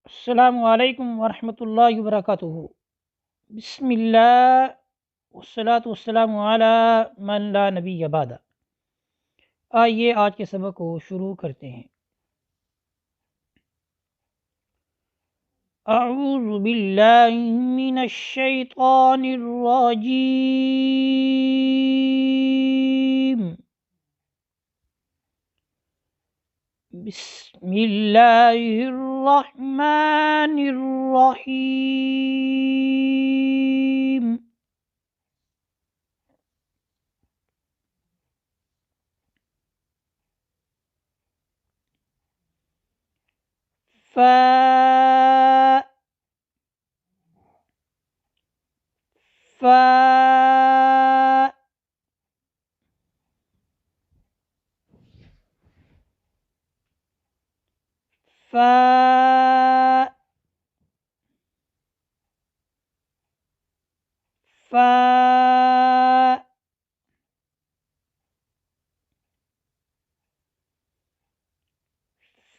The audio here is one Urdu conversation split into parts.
السلام علیکم ورحمۃ اللہ وبرکاتہ۔ بسم اللہ والصلاۃ والسلام علی من لا نبی بعد۔ آئیے آج کے سبق کو شروع کرتے ہیں۔ اعوذ باللہ من الشیطان الرجیم، بسم اللہ الرحمن الرحیم۔ فا فا فا فا فا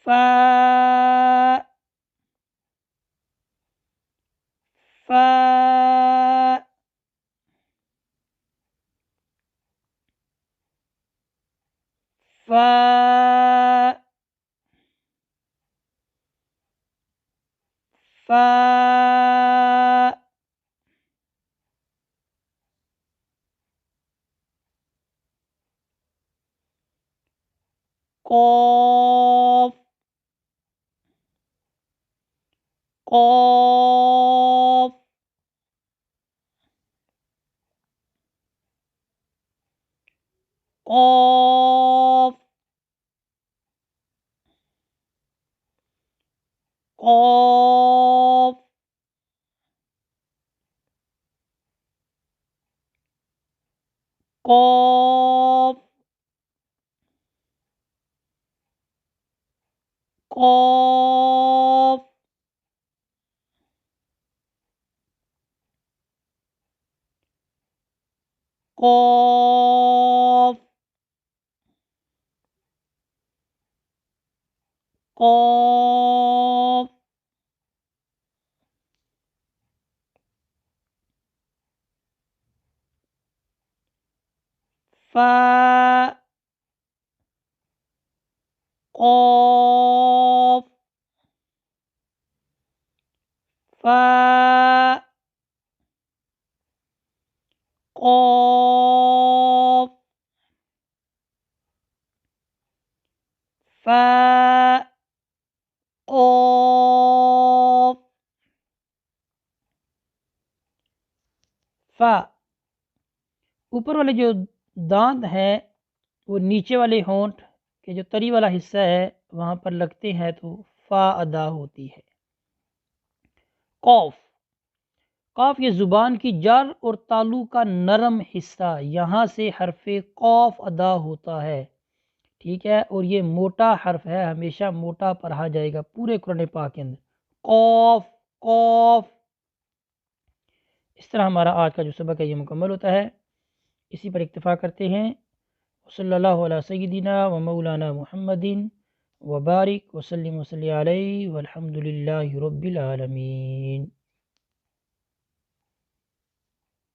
فا فا فا قاف قاف قاف قاف قاف قاف قاف قاف فا قاف فا قاف فا قاف فا۔ اوپر والے جو دانت ہیں وہ نیچے والے ہونٹ کے جو تری والا حصہ ہے وہاں پر لگتے ہیں تو فا ادا ہوتی ہے۔ قوف، قاف یہ زبان کی جر اور تالو کا نرم حصہ، یہاں سے حرف قوف ادا ہوتا ہے، ٹھیک ہے، اور یہ موٹا حرف ہے، ہمیشہ موٹا پڑھا جائے گا پورے قرآن پاک کے اندر۔ قوف قوف۔ اس طرح ہمارا آج کا جو سبق ہے یہ مکمل ہوتا ہے، اسی پر اکتفا کرتے ہیں۔ صلی اللہ علیہ سیدنا و مولانا محمد وبارک وسلم وصلی علیہ والحمد للہ رب العالمین۔